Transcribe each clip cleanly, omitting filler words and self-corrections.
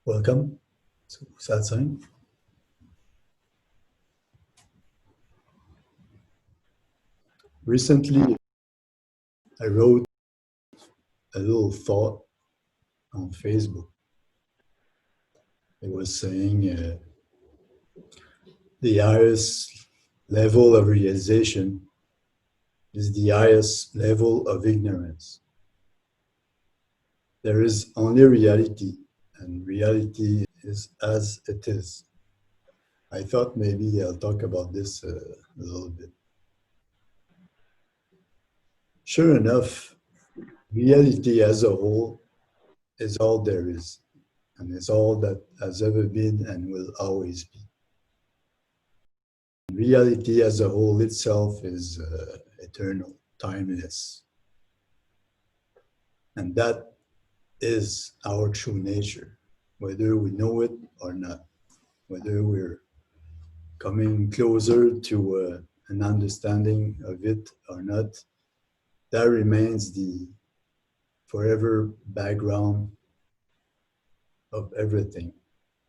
Welcome to Satsang. Recently, I wrote a little thought on Facebook. It was saying the highest level of realization is the highest level of ignorance. There is only reality, and reality is as it is. I thought maybe I'll talk about this a little bit. Sure enough, reality as a whole is all there is, and is all that has ever been and will always be. Reality as a whole itself is eternal, timeless, and that is our true nature, whether we know it or not, whether we're coming closer to an understanding of it or not. That remains the forever background of everything.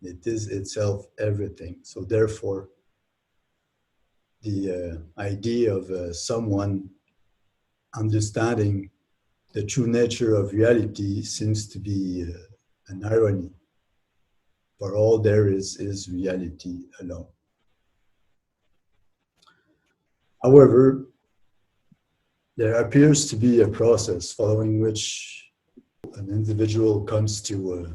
It is itself everything. So therefore, the idea of someone understanding the true nature of reality seems to be an irony, for all there is reality alone. However, there appears to be a process following which an individual comes to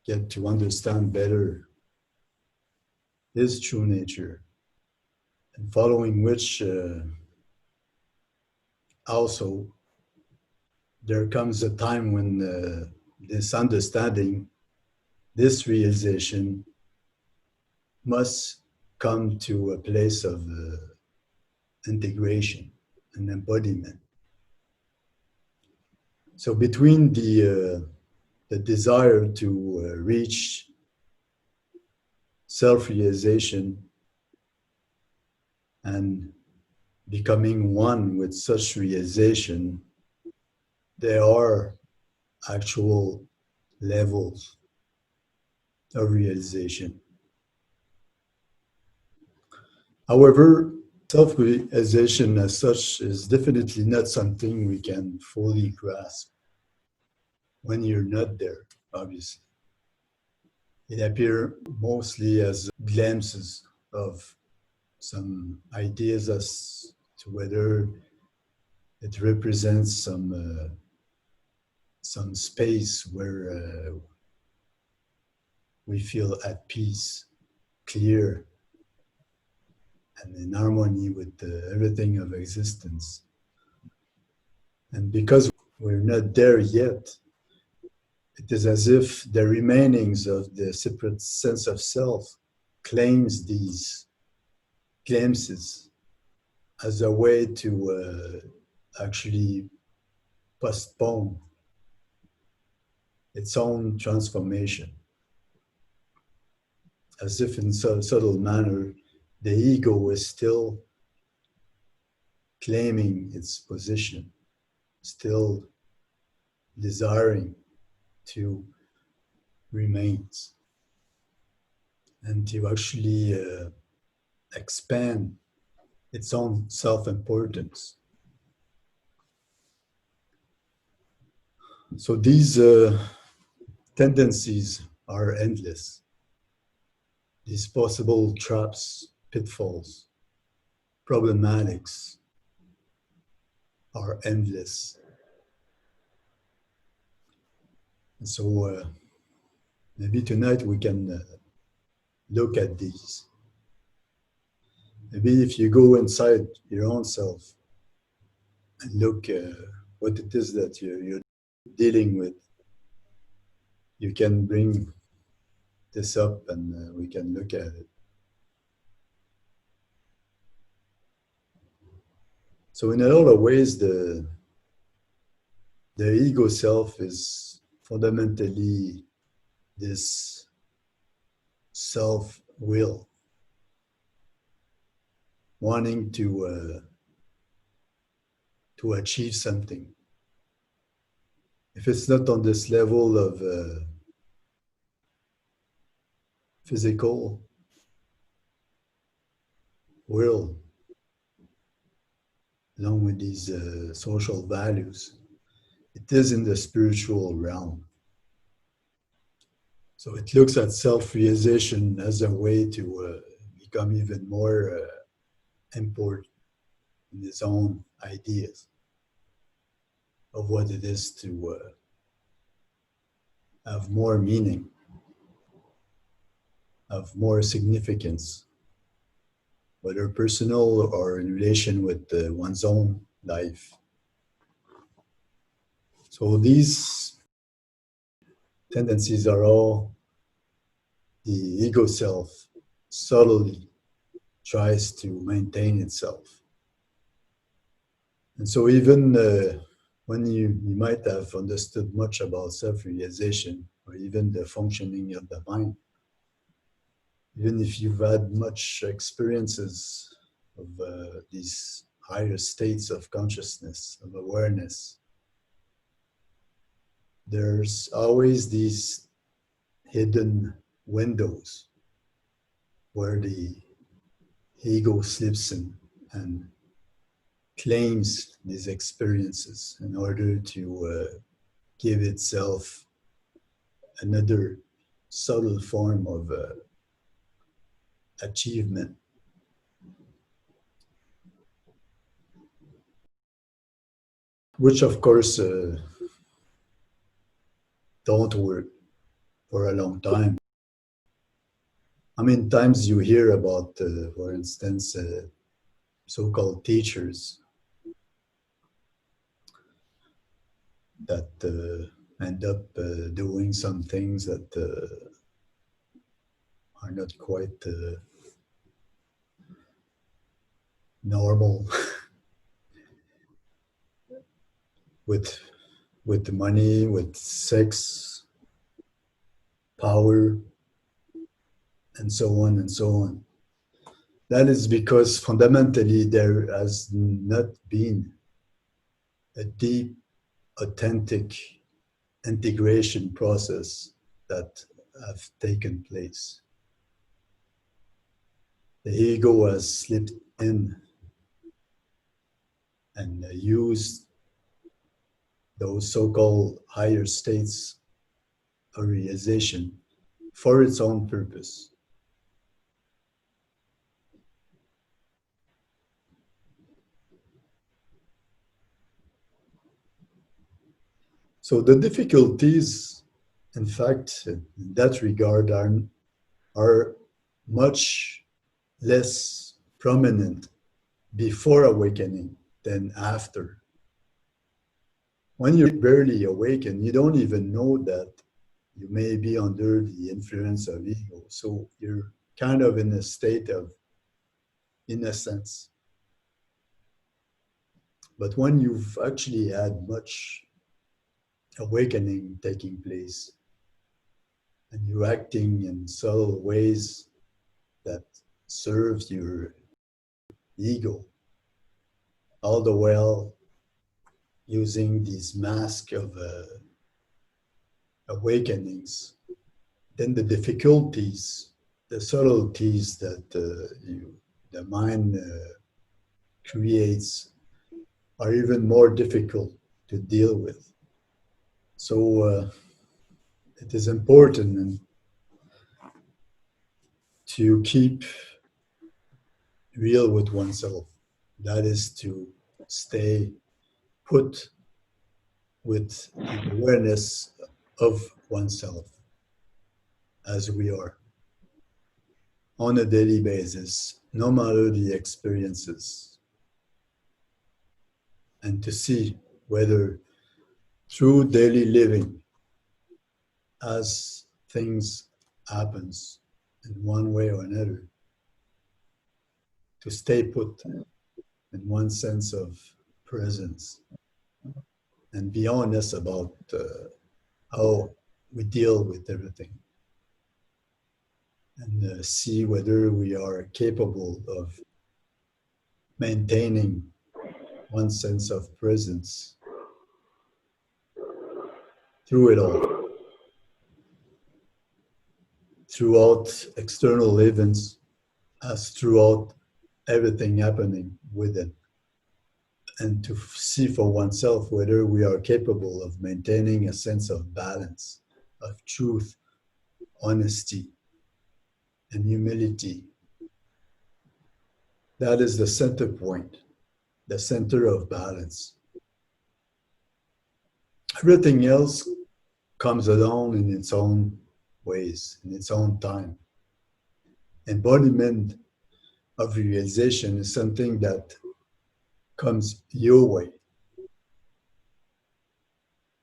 get to understand better his true nature, and following which also there comes a time when this understanding, this realization must come to a place of integration and embodiment. So between the desire to reach self-realization and becoming one with such realization, there are actual levels of realization. However, self-realization as such is definitely not something we can fully grasp when you're not there, obviously. It appears mostly as glimpses of some ideas as to whether it represents some space where we feel at peace, clear, and in harmony with everything of existence. And because we're not there yet, it is as if the remainings of the separate sense of self claims these glimpses as a way to actually postpone its own transformation, as if in some subtle manner the ego is still claiming its position, still desiring to remain and to actually expand its own self-importance. So these tendencies are endless. These possible traps, pitfalls, problematics are endless. And so maybe tonight we can look at these. Maybe if you go inside your own self and look what it is that you're dealing with, you can bring this up and we can look at it. So in a lot of ways, the ego self is fundamentally this self-will, wanting to achieve something. If it's not on this level of physical world, along with these social values, it is in the spiritual realm. So it looks at self-realization as a way to become even more important in his own ideas of what it is to have more meaning, have more significance, whether personal or in relation with one's own life. So these tendencies are all the ego self subtly tries to maintain itself. And so even when you might have understood much about self-realization or even the functioning of the mind, even if you've had much experiences of these higher states of consciousness, of awareness, there's always these hidden windows where the ego slips in and claims these experiences in order to give itself another subtle form of achievement. Which of course don't work for a long time. I mean, times you hear about, for instance, so-called teachers that end up doing some things that are not quite normal with with money, with sex, power, and so on and so on. That is because fundamentally there has not been a deep, authentic integration process that have taken place. The ego has slipped in and used those so-called higher states of realization for its own purpose. So the difficulties, in fact, in that regard are much less prominent before awakening than after. When you're barely awakened, you don't even know that you may be under the influence of ego. So you're kind of in a state of innocence. But when you've actually had much awakening taking place and you're acting in subtle ways that serve your ego, all the while using these masks of awakenings, then the difficulties, the subtleties that the mind creates are even more difficult to deal with. So it is important to keep real with oneself. That is to stay put with the awareness of oneself as we are on a daily basis, no matter the experiences, and to see whether through daily living, as things happens in one way or another, to stay put in one sense of presence and be honest about how we deal with everything, and see whether we are capable of maintaining one sense of presence through it all. throughout external events as throughout everything happening with it, and to see for oneself whether we are capable of maintaining a sense of balance, of truth, honesty, and humility. That is the center point, the center of balance. Everything else comes along in its own ways, in its own time. Embodiment of realization is something that comes your way.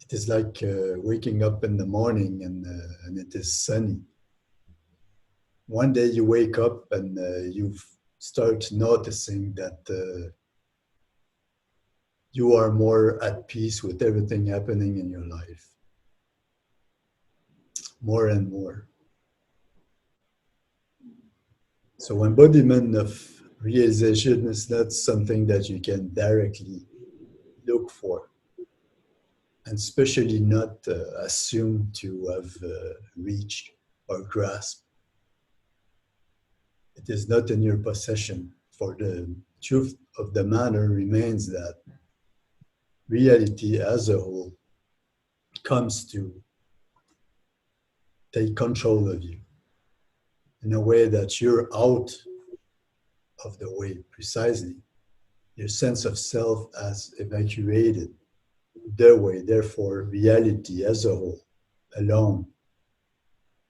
It is like waking up in the morning and it is sunny. One day you wake up and you start noticing that you are more at peace with everything happening in your life. More and more. So embodiment of realization is not something that you can directly look for, and especially not assume to have reached or grasped. It is not in your possession, for the truth of the matter remains that reality as a whole comes to take control of you in a way that you're out of the way precisely. Your sense of self has evacuated the way, therefore, reality as a whole alone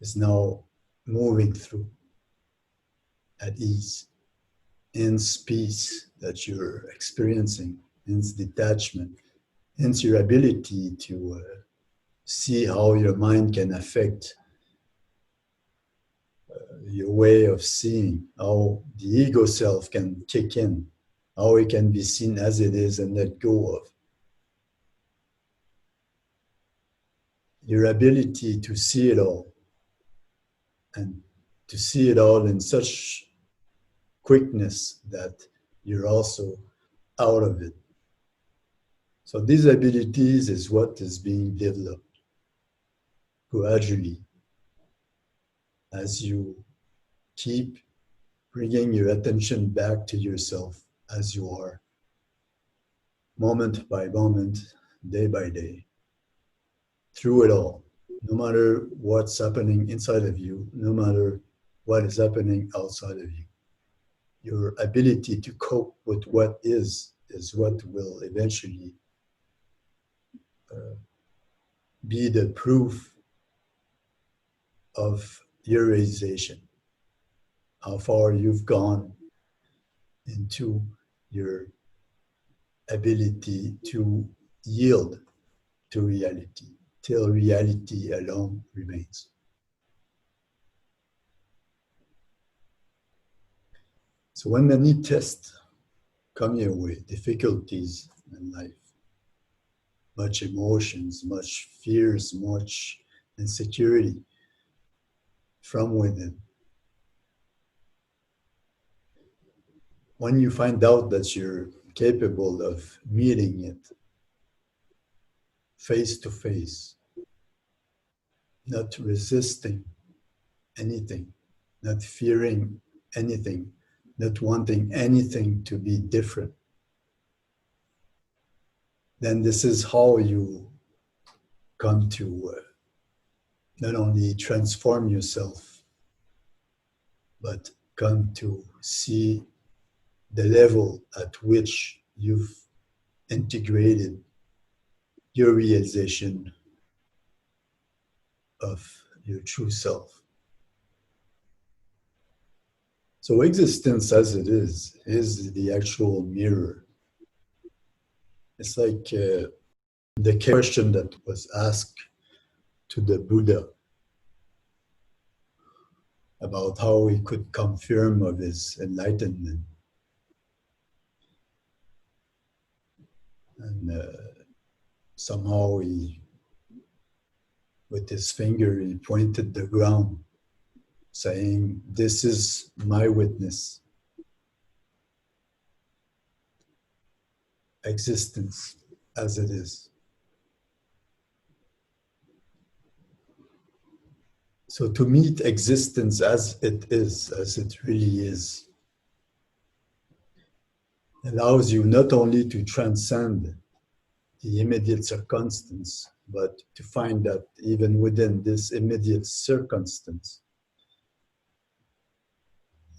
is now moving through at ease, hence peace that you're experiencing, hence detachment, hence your ability to see how your mind can affect your way of seeing, how the ego self can kick in, how it can be seen as it is and let go of. Your ability to see it all, and to see it all in such quickness that you're also out of it. So these abilities is what is being developed gradually as you keep bringing your attention back to yourself as you are, moment by moment, day by day, through it all, no matter what's happening inside of you, no matter what is happening outside of you. Your ability to cope with what is what will eventually be the proof of your realization, how far you've gone into your ability to yield to reality till reality alone remains. So when many tests come your way, difficulties in life, much emotions, much fears, much insecurity from within, when you find out that you're capable of meeting it face to face, not resisting anything, not fearing anything, not wanting anything to be different, then this is how you come to not only transform yourself, but come to see the level at which you've integrated your realization of your true self. So existence as it is the actual mirror. It's like the question that was asked to the Buddha about how he could confirm of his enlightenment. And somehow he, with his finger, he pointed the ground, saying, "This is my witness. Existence as it is." So to meet existence as it really is, allows you not only to transcend the immediate circumstance, but to find that even within this immediate circumstance,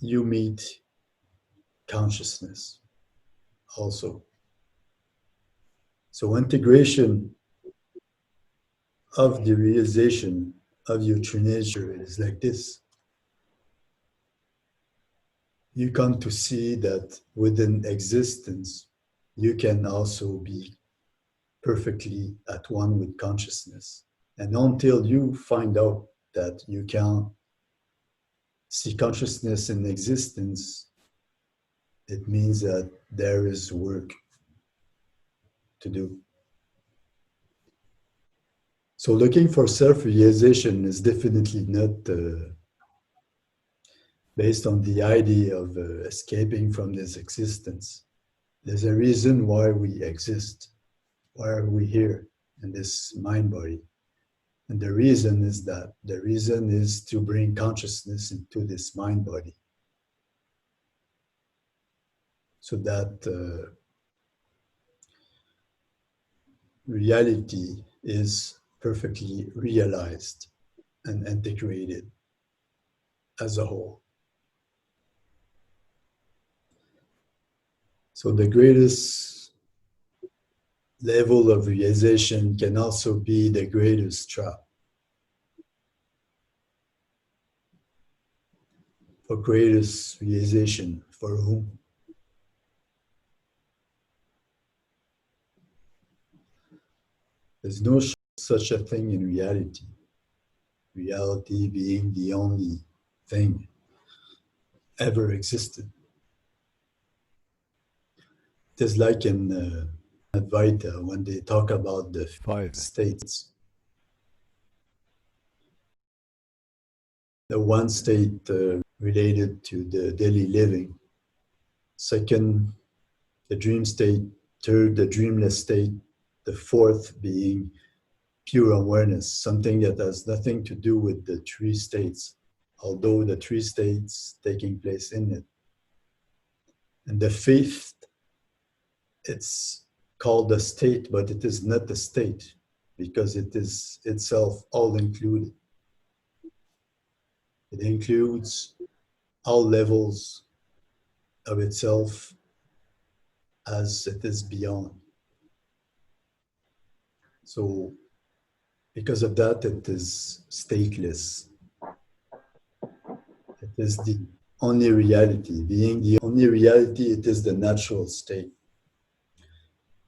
you meet consciousness also. So integration of the realization of your true nature is like this. You come to see that within existence, you can also be perfectly at one with consciousness. And until you find out that you can see consciousness in existence, it means that there is work to do. So looking for self-realization is definitely not based on the idea of escaping from this existence. There's a reason why we exist. Why are we here in this mind body? And the reason is to bring consciousness into this mind body so that reality is perfectly realized and integrated as a whole. So the greatest level of realization can also be the greatest trap. For greatest realization, for whom? There's no such a thing in reality. Reality being the only thing ever existed. It is like in Advaita when they talk about the Five. states. The one state related to the daily living, second, the dream state, third, the dreamless state, the fourth being pure awareness, something that has nothing to do with the three states, although the three states taking place in it. And the fifth, it's called a state, but it is not a state because it is itself all included. It includes all levels of itself as it is beyond. So because of that, it is stateless. It is the only reality. Being the only reality, it is the natural state.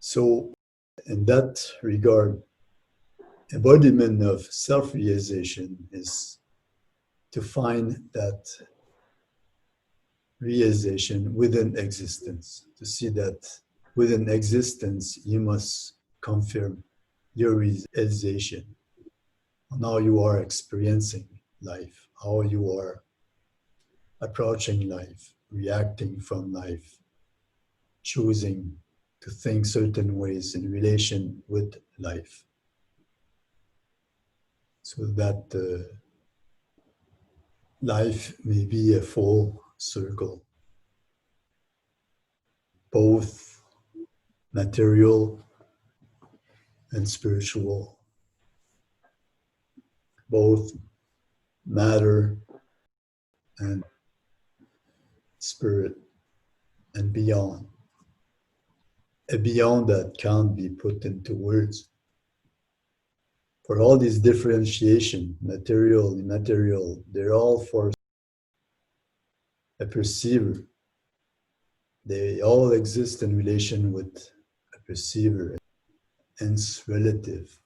So in that regard, embodiment of self-realization is to find that realization within existence, to see that within existence, you must confirm your realization on how you are experiencing life, how you are approaching life, reacting from life, choosing to think certain ways in relation with life. So that life may be a full circle, both material and spiritual, both matter and spirit and beyond. A beyond that can't be put into words. For all these differentiation, material, immaterial, they're all for a perceiver. They all exist in relation with a perceiver, hence relative,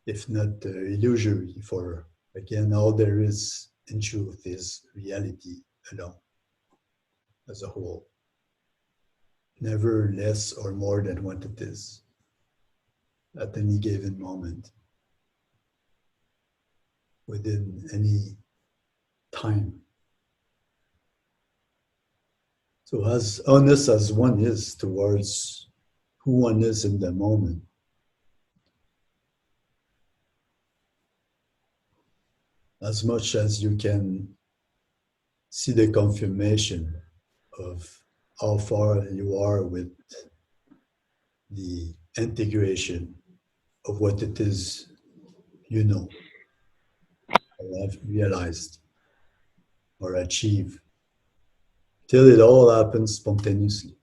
if not illusory, for again, all there is in truth is reality alone as a whole, never less or more than what it is at any given moment, within any time. So as honest as one is towards who one is in the moment, as much as you can see the confirmation of how far you are with the integration of what it is you know or have realized or achieved, till it all happens spontaneously,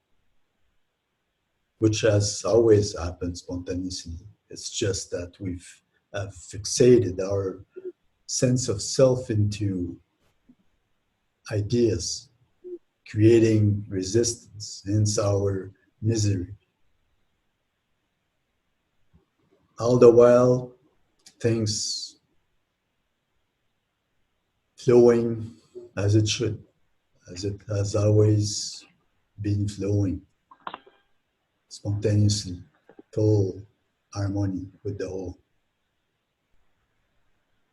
which has always happened spontaneously. It's just that we've have fixated our sense of self into ideas, creating resistance, hence our misery. All the while, things flowing as it should, as it has always been flowing spontaneously, full harmony with the whole.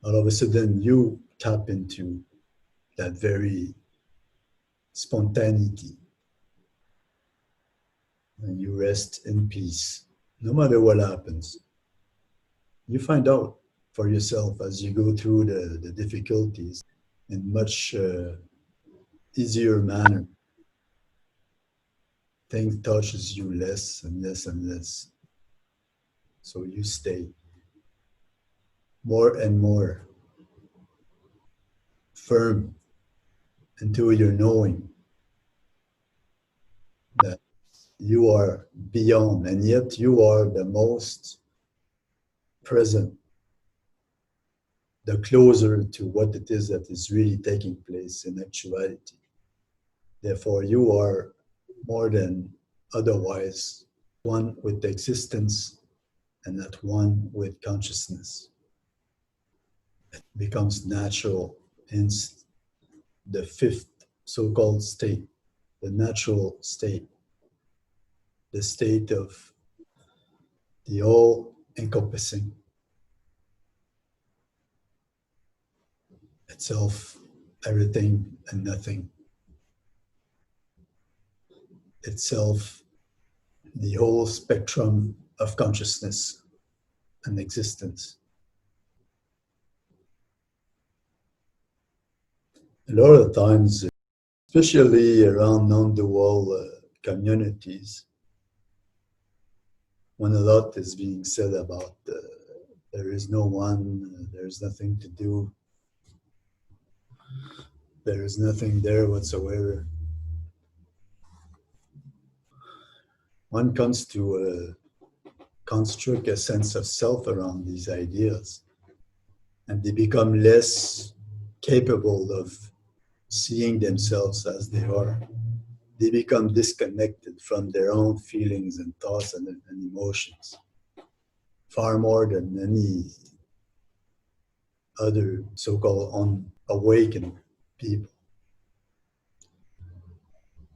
All of a sudden, you tap into that very spontaneity and you rest in peace. No matter what happens, you find out for yourself as you go through the difficulties in much easier manner. Things touches you less and less and less. So you stay more and more firm until you're knowing that you are beyond, and yet you are the most present, the closer to what it is that is really taking place in actuality. Therefore, you are more than otherwise one with existence and at one with consciousness. It becomes natural, hence the fifth so called state, the natural state, the state of the all encompassing itself, everything and nothing, itself, the whole spectrum of consciousness and existence. A lot of times, especially around non-dual communities, when a lot is being said about there is no one, there's nothing to do, there is nothing there whatsoever. One comes to construct a sense of self around these ideas, and they become less capable of seeing themselves as they are. They become disconnected from their own feelings and thoughts and emotions, far more than any other so-called unawakened people.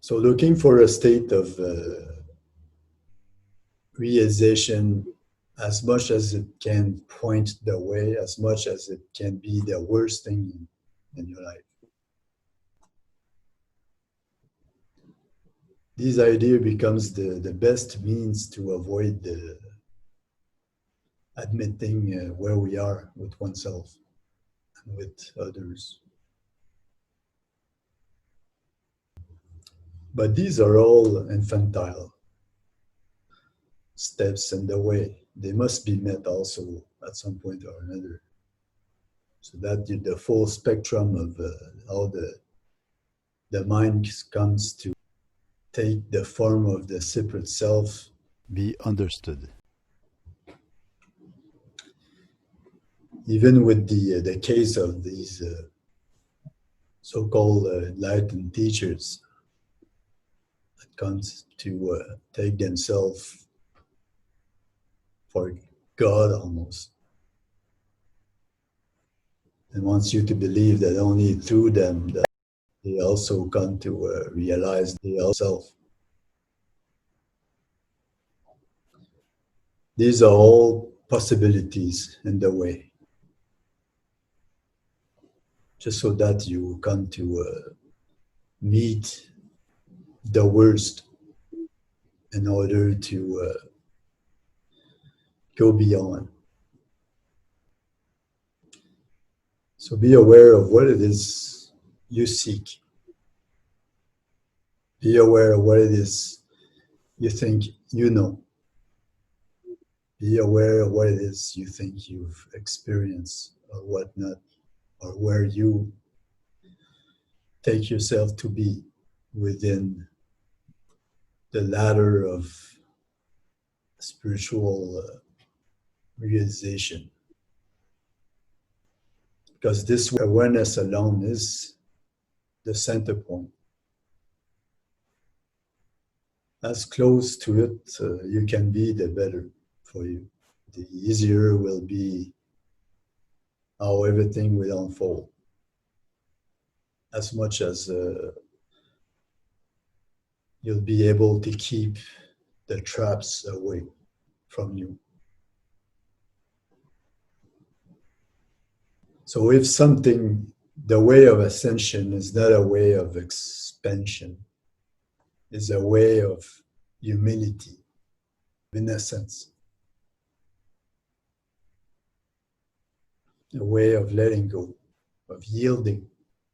So looking for a state of realization, as much as it can point the way, as much as it can be the worst thing in your life. This idea becomes the best means to avoid admitting where we are with oneself and with others. But these are all infantile steps in the way. They must be met also at some point or another. So that the full spectrum of how the mind comes to take the form of the separate self be understood. Even with the case of these so-called enlightened teachers that comes to take themselves for God almost, and wants you to believe that only through them that they also come to realize the self. These are all possibilities in the way, just so that you come to meet the worst in order to go beyond. So So be aware of what it is you seek. Be aware of what it is you think you know. Be aware of what it is you think you've experienced or whatnot, or where you take yourself to be within the ladder of spiritual realization. Because this awareness alone is the center point. As close to it you can be, the better for you. The easier will be how everything will unfold. As much as you'll be able to keep the traps away from you. So if something, the way of ascension is not a way of expansion, is a way of humility, in a sense. A way of letting go, of yielding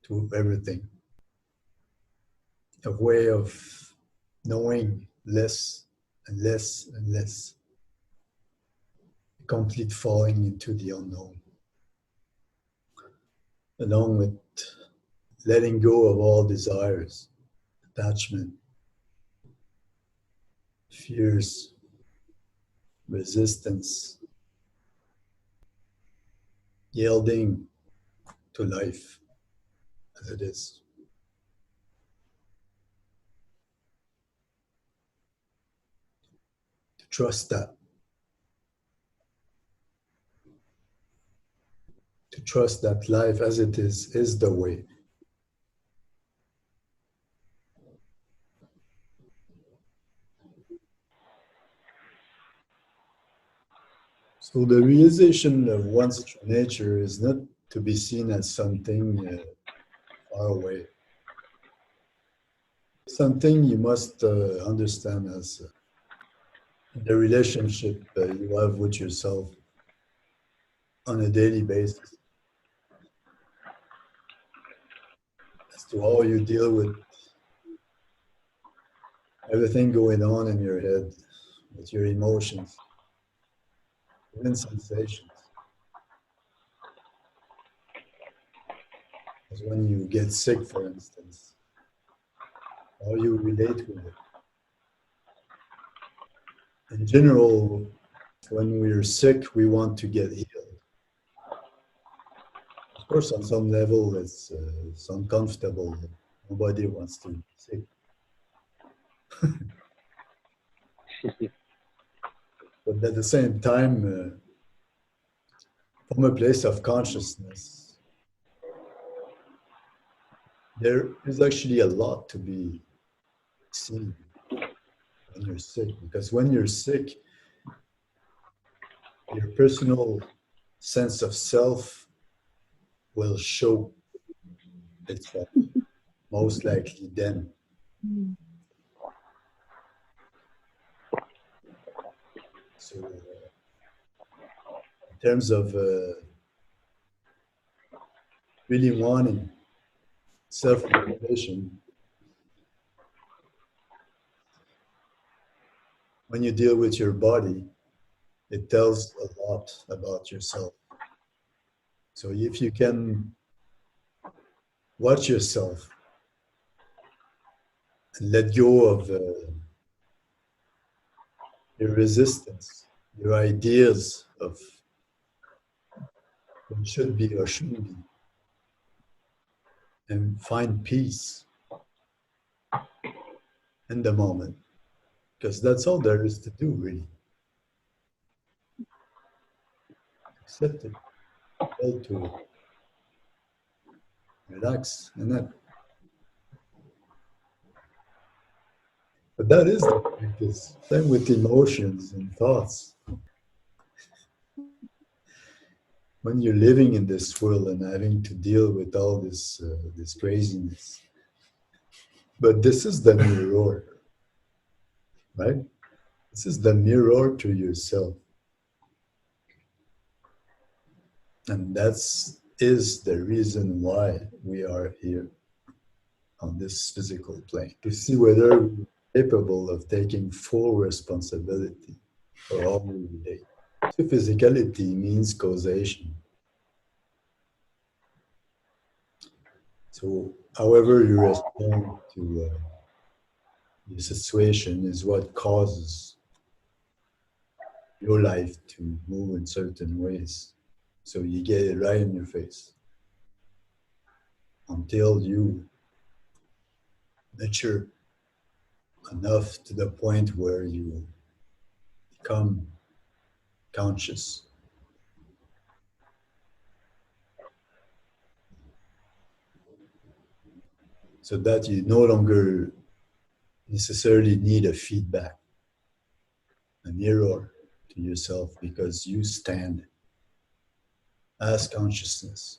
to everything. A way of knowing less and less and less. Complete falling into the unknown. Along with letting go of all desires, attachment, fears, resistance, yielding to life as it is. To trust that. To trust that life as it is the way. So the realization of one's true nature is not to be seen as something far away. Something you must understand as the relationship you have with yourself on a daily basis. As to how you deal with everything going on in your head, with your emotions, even sensations. As when you get sick, for instance, how you relate with it. In general, when we're sick, we want to get healed. Of course, on some level, it's uncomfortable. Nobody wants to be sick. But at the same time, from a place of consciousness, there is actually a lot to be seen when you're sick. Because when you're sick, your personal sense of self will show itself, most likely then. So, in terms of really wanting self-realization, when you deal with your body, it tells a lot about yourself. So if you can watch yourself and let go of your resistance, your ideas of what should be or shouldn't be, and find peace in the moment, because that's all there is to do, really. Accept it, hold to it, relax, and that. But that is the practice. Same with emotions and thoughts. When you're living in this world and having to deal with all this craziness, but this is the mirror, right? This is the mirror to yourself. And that's is the reason why we are here on this physical plane, to see whether we're capable of taking full responsibility for all we relate. So physicality means causation. So however you respond to the situation is what causes your life to move in certain ways. So you get it right in your face until you mature enough to the point where you become conscious, so that you no longer necessarily need a feedback, a mirror to yourself, because you stand as consciousness,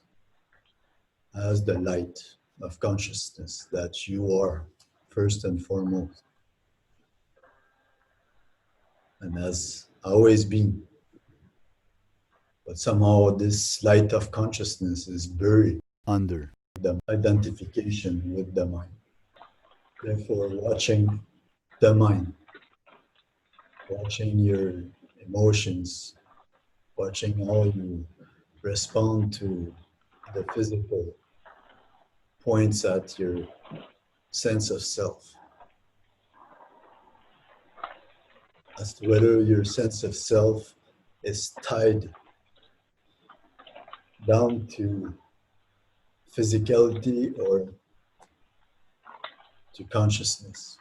as the light of consciousness that you are first and foremost, and has always been. But somehow this light of consciousness is buried under the identification with the mind. Therefore, watching the mind, watching your emotions, watching how you respond to the physical points at your sense of self, as to whether your sense of self is tied down to physicality or to consciousness.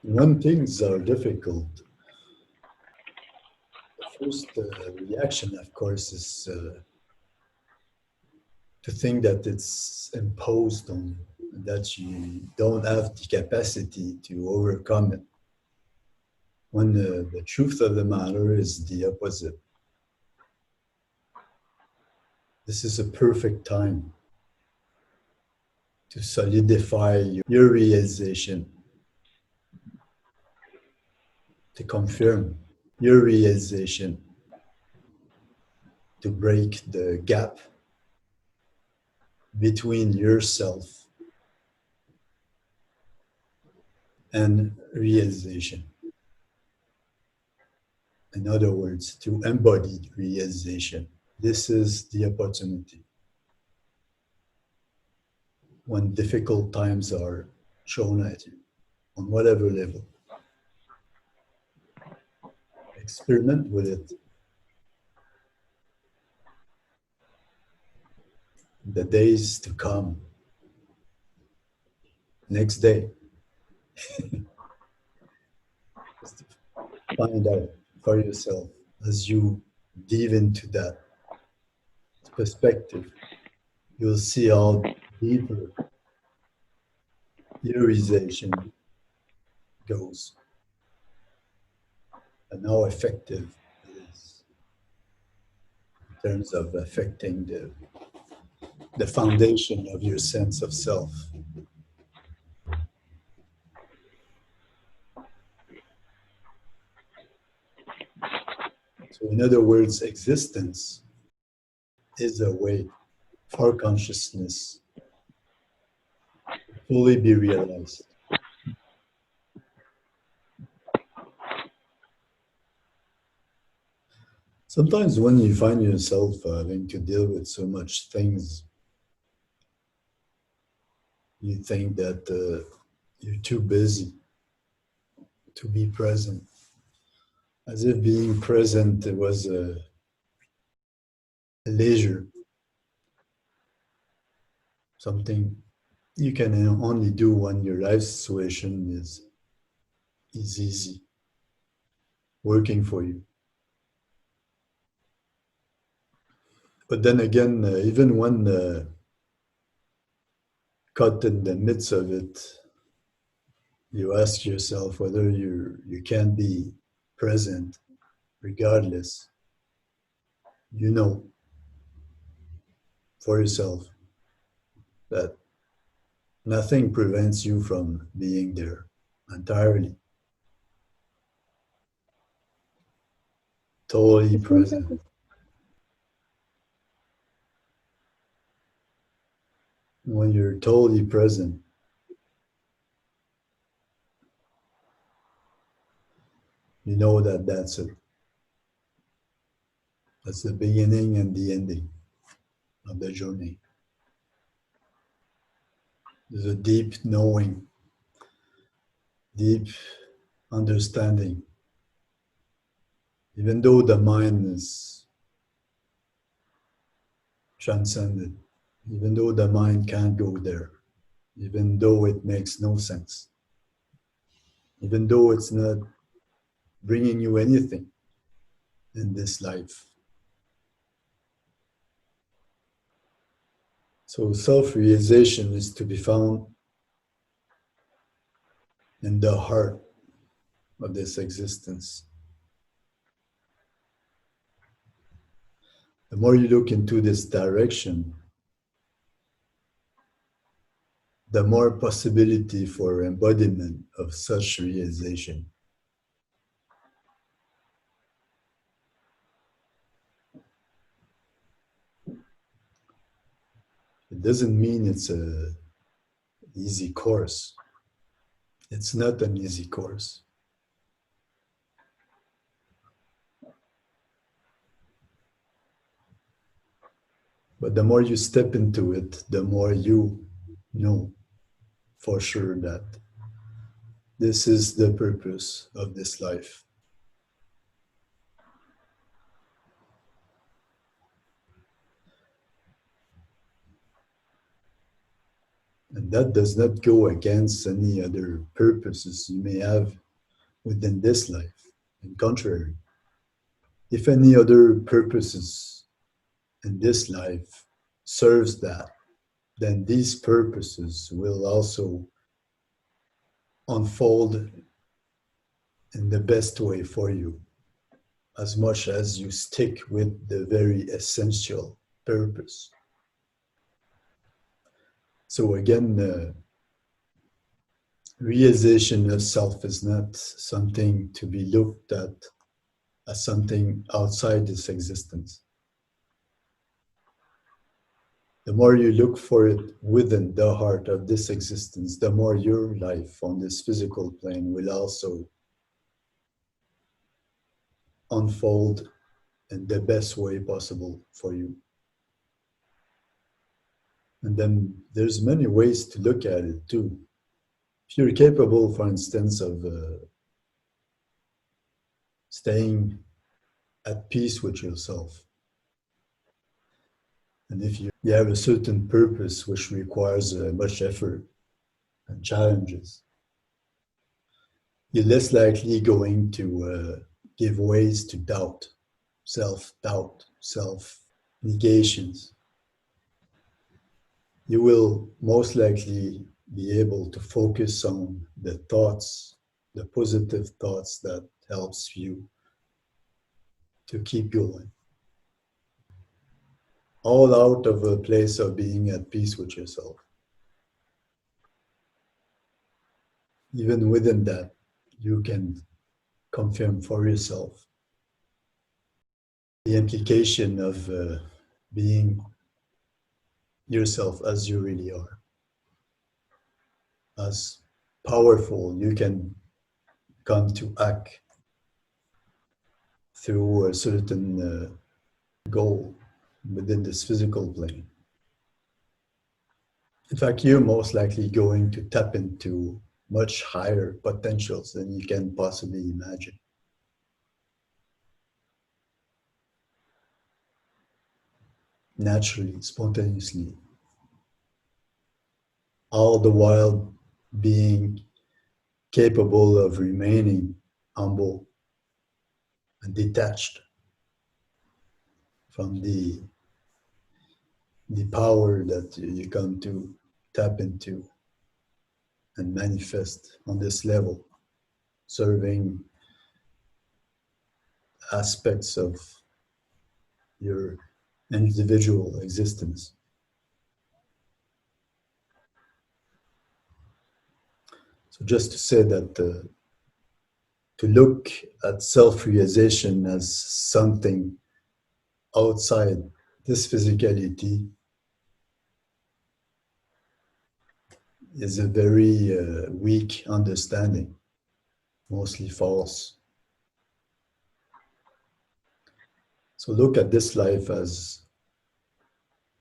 When things are difficult, the first reaction, of course, is to think that it's imposed on you, that you don't have the capacity to overcome it. When the truth of the matter is the opposite. This is a perfect time to solidify your realization, to confirm your realization, to break the gap between yourself and realization. In other words, to embody realization. This is the opportunity. When difficult times are shown at you, on whatever level, experiment with it. The days to come, next day, just to find out for yourself as you dive into that perspective, you'll see how deeper your realization goes and how effective it is in terms of affecting the foundation of your sense of self. So, in other words, existence is a way for consciousness to fully be realized. Sometimes when you find yourself having to deal with so much things, you think that you're too busy to be present, as if being present was a leisure, something you can only do when your life situation is easy, working for you. But then again, even when caught in the midst of it, you ask yourself whether you can be present regardless. You know for yourself that nothing prevents you from being there entirely. totally present. When you're totally present, you know that that's it. That's the beginning and the ending of the journey. There's a deep knowing, deep understanding. Even though the mind is transcended, even though the mind can't go there, even though it makes no sense, even though it's not bringing you anything in this life. So self realization is to be found in the heart of this existence. The more you look into this direction, the more possibility for embodiment of such realization. It doesn't mean it's a easy course. It's not an easy course. But the more you step into it, the more you know for sure that this is the purpose of this life. And that does not go against any other purposes you may have within this life. On the contrary, if any other purposes in this life serves that, then these purposes will also unfold in the best way for you, as much as you stick with the very essential purpose. So again, realization of self is not something to be looked at as something outside this existence. The more you look for it within the heart of this existence, the more your life on this physical plane will also unfold in the best way possible for you. And then there's many ways to look at it too. If you're capable, for instance, of staying at peace with yourself, and if you have a certain purpose which requires much effort and challenges, you're less likely going to give ways to doubt, self-doubt, self-negations. You will most likely be able to focus on the thoughts, the positive thoughts that helps you to keep going. All out of a place of being at peace with yourself. Even within that, you can confirm for yourself the implication of being yourself as you really are. As powerful you can come to act through a certain goal within this physical plane. In fact, you're most likely going to tap into much higher potentials than you can possibly imagine. Naturally, spontaneously, all the while being capable of remaining humble and detached from the power that you come to tap into and manifest on this level, serving aspects of your individual existence. So just to say that to look at self-realization as something outside this physicality is a very weak understanding, mostly false. So look at this life as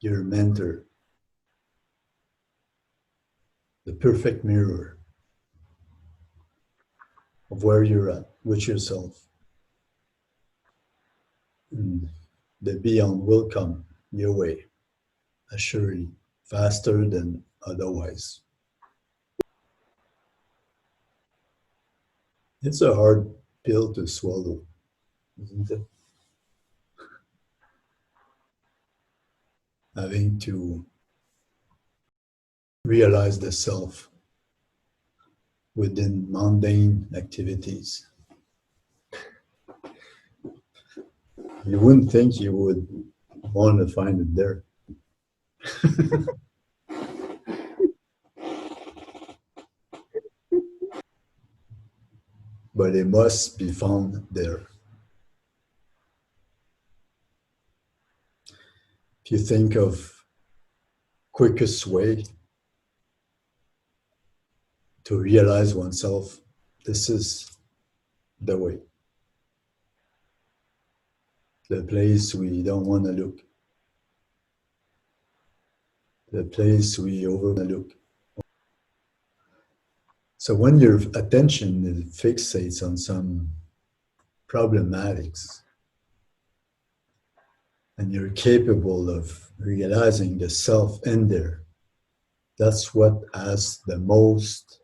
your mentor, the perfect mirror of where you're at with yourself. And the beyond will come your way, assuredly, faster than otherwise. It's a hard pill to swallow, isn't it? Having to realize the self within mundane activities. You wouldn't think you would want to find it there. But it must be found there. If you think of quickest way to realize oneself, this is the way. The place we don't want to look. The place we overlook. So when your attention fixates on some problematics and you're capable of realizing the self in there, that's what has the most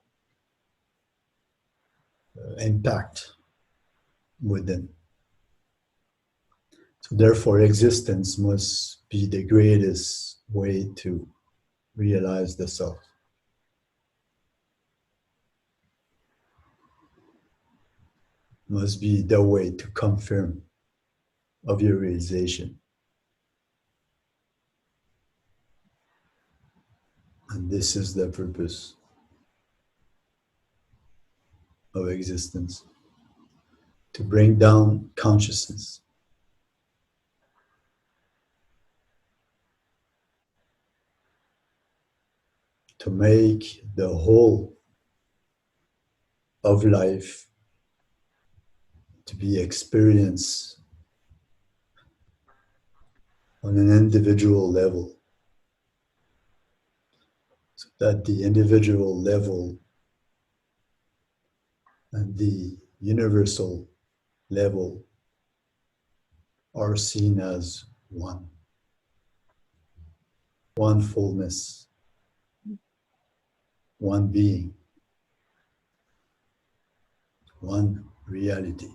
impact within. So therefore, existence must be the greatest way to realize the self. Must be the way to confirm of your realization. And this is the purpose of existence, to bring down consciousness. To make the whole of life to be experienced on an individual level, so that the individual level and the universal level are seen as one. One fullness, one being, one reality.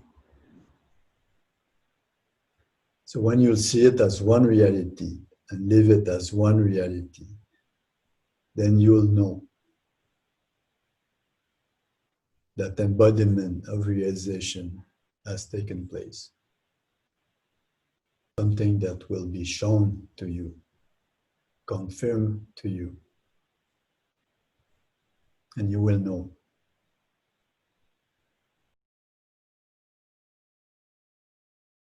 So when you'll see it as one reality and live it as one reality, then you'll know that embodiment of realization has taken place. Something that will be shown to you, confirmed to you, and you will know.